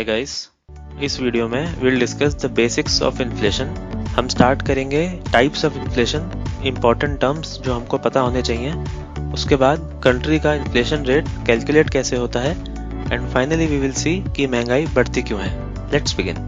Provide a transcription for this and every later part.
Hi guys, इस video में will discuss the basics of inflation. हम स्टार्ट करेंगे types of inflation, important terms जो हमको पता होने चाहिए, उसके बाद कंट्री का इन्फ्लेशन रेट कैलकुलेट कैसे होता है, and finally we will see कि महंगाई बढ़ती क्यों है। Let's begin.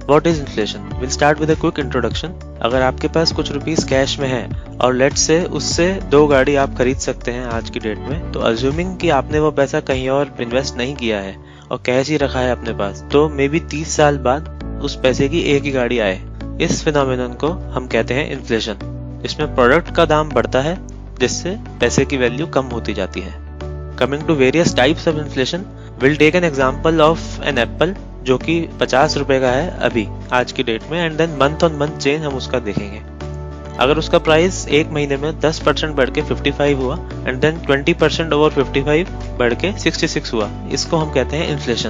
What is inflation? Will start with a quick introduction. अगर आपके पास कुछ रुपीस कैश में है और लेट्स से उससे 2 गाड़ी आप खरीद सकते हैं आज की डेट में, तो अज्यूमिंग कि आपने वो पैसा कहीं और इन्वेस्ट नहीं किया है और कैश ही रखा है अपने पास, तो मे बी 30 साल बाद उस पैसे की एक ही गाड़ी आए। इस फिनोमेनन को हम कहते हैं इन्फ्लेशन। इसमें प्रोडक्ट का दाम बढ़ता है जिससे पैसे की वैल्यू कम होती जाती है। Coming to various types of inflation, will take an example of an apple जो कि 50 रुपए का है अभी आज की डेट में, and then month on month change हम उसका देखेंगे। अगर उसका प्राइस एक महीने में 10% बढ़ के 55 हुआ एंड देन 20% ओवर 55 बढ़ के 66 हुआ, इसको हम कहते हैं इन्फ्लेशन।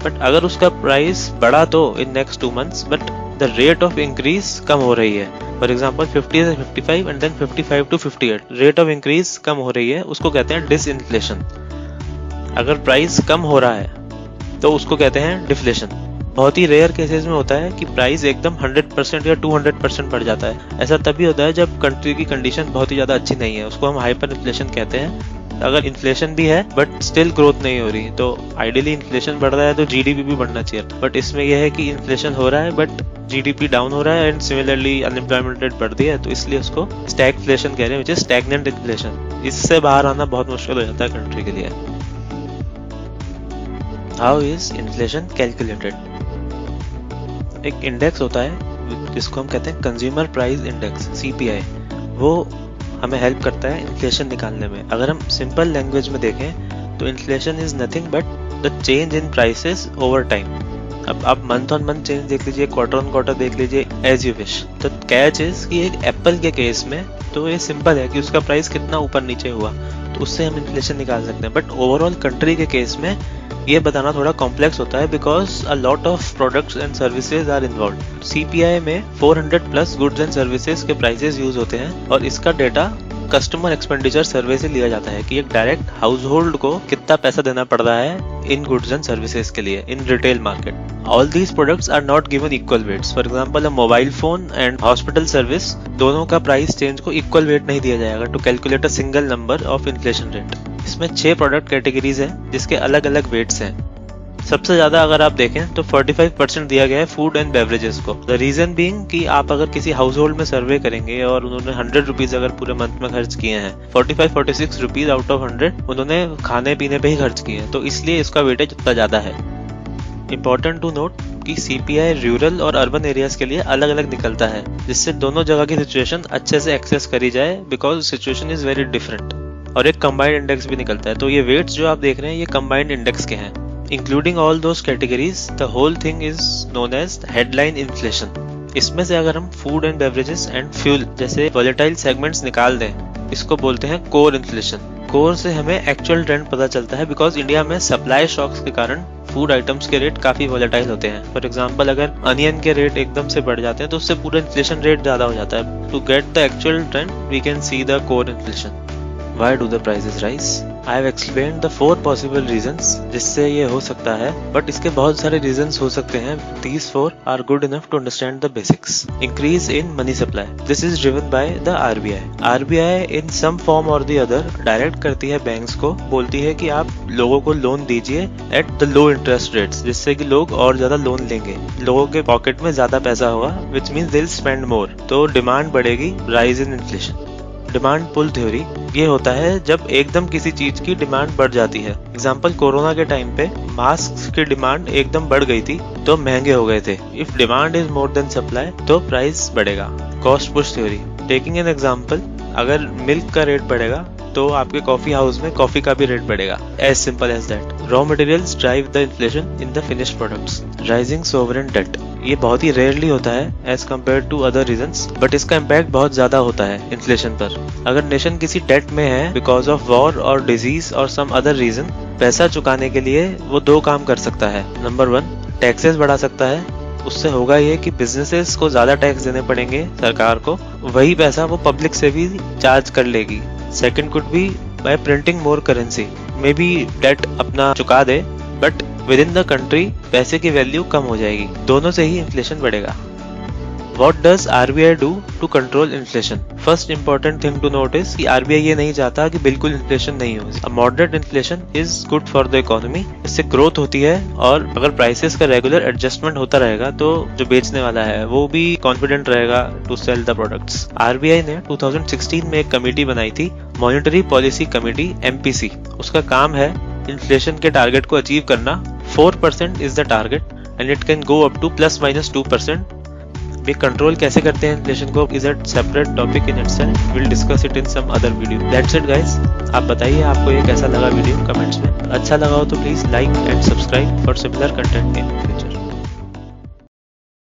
बट अगर उसका प्राइस बढ़ा तो in next 2 months, but the rate of increase कम हो रही है। फॉर एग्जाम्पल 50 से 55 and then 55 to 58, rate of increase कम हो रही है, उसको कहते हैं डिसइन्फ्लेशन। अगर प्राइस कम हो रहा है तो उसको कहते हैं डिफ्लेशन। बहुत ही रेयर केसेस में होता है कि प्राइस एकदम 100% या 200% बढ़ जाता है। ऐसा तभी होता है जब कंट्री की कंडीशन बहुत ही ज्यादा अच्छी नहीं है, उसको हम हाइपर इन्फ्लेशन कहते हैं। अगर इन्फ्लेशन भी है बट स्टिल ग्रोथ नहीं हो रही, तो आइडियली इन्फ्लेशन बढ़ रहा है तो जीडीपी भी बढ़ना चाहिए। बट इसमें यह है कि इन्फ्लेशन हो रहा है बट जीडीपी डाउन हो रहा है एंड सिमिलरली अनएम्प्लॉयमेंट रेट बढ़ रही है, तो इसलिए उसको स्टैगफ्लेशन कह रहे हैं, विच इज स्टैग्नेंट इन्फ्लेशन। इससे बाहर आना बहुत मुश्किल हो जाता है कंट्री के लिए। How is inflation calculated? एक इंडेक्स होता है जिसको हम कहते हैं कंज्यूमर प्राइस इंडेक्स, CPI। वो हमें हेल्प करता है इन्फ्लेशन निकालने में। अगर हम सिंपल लैंग्वेज में देखें तो inflation is nothing but the change in prices over time. अब आप मंथ ऑन मंथ चेंज देख लीजिए, क्वार्टर ऑन क्वार्टर देख लीजिए, एज यू विश। तो कैच इज कि एक एप्पल के केस में तो ये सिंपल है कि उसका प्राइस कितना ऊपर नीचे हुआ, तो उससे हम इन्फ्लेशन निकाल सकते हैं। बट ओवरऑल कंट्री के केस में ये बताना थोड़ा कॉम्प्लेक्स होता है because a lot of products and services are involve. CPI में 400 प्लस गुड्स एंड सर्विसेज के प्राइसेस यूज होते हैं और इसका डेटा कस्टमर एक्सपेंडिचर सर्वे से लिया जाता है कि एक डायरेक्ट हाउस होल्ड को कितना पैसा देना पड़ रहा है इन गुड्स एंड सर्विसेज के लिए in retail market. All these products are not given equal weights. For example, a mobile phone and hospital service, दोनों का प्राइस चेंज को इक्वल वेट नहीं दिया जाएगा to calculate a single number of inflation rate. इसमें 6 product categories हैं जिसके अलग अलग वेट्स हैं। सबसे ज्यादा अगर आप देखें तो 45% दिया गया है फूड एंड बेवरेजेस को। द रीजन बीइंग कि आप अगर किसी हाउस होल्ड में सर्वे करेंगे और उन्होंने 100 रुपीज अगर पूरे मंथ में खर्च किए हैं, 45-46 रुपीज आउट ऑफ 100 उन्होंने खाने पीने पे ही खर्च किए हैं, तो इसलिए इसका वेटेज उतना ज्यादा है। इंपॉर्टेंट टू नोट कि CPI रूरल और अर्बन एरियाज के लिए अलग अलग निकलता है, जिससे दोनों जगह की सिचुएशन अच्छे से एक्सेस करी जाए because situation is very different. और एक कंबाइंड इंडेक्स भी निकलता है। तो ये वेट्स जो आप देख रहे हैं ये कंबाइंड इंडेक्स के हैं। Including all those categories, the whole thing is known as headline inflation. इसमें से अगर हम food and beverages and fuel जैसे वॉलेटाइल सेगमेंट्स निकाल दें, इसको बोलते हैं कोर इन्फ्लेशन। कोर से हमें एक्चुअल ट्रेंड पता चलता है बिकॉज इंडिया में सप्लाई शॉक्स के कारण फूड आइटम्स के रेट काफी वॉलेटाइल होते हैं। फॉर एग्जांपल, अगर अनियन के रेट एकदम से बढ़ जाते हैं तो उससे पूरा इन्फ्लेशन रेट ज्यादा हो जाता है। To get the actual trend we can see the core inflation. Why do the prices rise? I have explained the 4 possible reasons जिससे ये हो सकता है, but इसके बहुत सारे reasons हो सकते हैं। These 4 are good enough to understand the basics. Increase in money supply. This is driven by the RBI. RBI in some form or the other direct करती है banks को, बोलती है कि आप लोगों को लोन दीजिए at the low interest rates, जिससे कि लोग और ज्यादा लोन लेंगे, लोगों के पॉकेट में ज्यादा पैसा होगा, which means they'll spend more. तो डिमांड बढ़ेगी, rise in inflation. Demand pull theory ये होता है जब एकदम किसी चीज की डिमांड बढ़ जाती है। एग्जाम्पल, कोरोना के टाइम पे मास्क की डिमांड एकदम बढ़ गई थी तो महंगे हो गए थे। If demand is more than supply तो प्राइस बढ़ेगा। Cost push theory, taking an example, अगर मिल्क का रेट बढ़ेगा तो आपके कॉफी हाउस में कॉफी का भी रेट बढ़ेगा। As simple as that. Raw materials drive the inflation in the finished products. Rising sovereign debt, ये बहुत ही रेयरली होता है as compared to other reasons, but इसका इम्पैक्ट बहुत ज्यादा होता है इन्फ्लेशन पर। अगर नेशन किसी डेट में है बिकॉज ऑफ वॉर और डिजीज और सम अदर रीजन, पैसा चुकाने के लिए वो 2 काम कर सकता है। नंबर 1, टैक्सेस बढ़ा सकता है। उससे होगा ये कि बिजनेसेस को ज्यादा टैक्स देने पड़ेंगे सरकार को, वही पैसा वो पब्लिक से भी चार्ज कर लेगी। Second could be by printing more currency. May be debt अपना चुका दे but within the country पैसे की वैल्यू कम हो जाएगी, दोनों से ही इन्फ्लेशन बढ़ेगा। What does RBI do to control inflation? First important thing to note is कि RBI ये नहीं चाहता कि बिल्कुल इन्फ्लेशन नहीं हो। A moderate inflation is good for the economy. इससे ग्रोथ होती है और अगर प्राइसेस का रेगुलर एडजस्टमेंट होता रहेगा तो जो बेचने वाला है वो भी कॉन्फिडेंट रहेगा to sell the products. RBI ने 2016 में एक कमेटी बनाई थी, मॉनिटरी पॉलिसी कमेटी MPC। उसका काम है इन्फ्लेशन के टारगेट को अचीव करना। 4% is the target and it can go up to +-2%। We control कैसे करते हैं इन्फ्लेशन को is a separate topic in itself, will discuss it in some other video. That's it guys, आप बताइए आपको ये कैसा लगा वीडियो कमेंट्स में। अच्छा लगा हो तो please like and subscribe for similar content in future.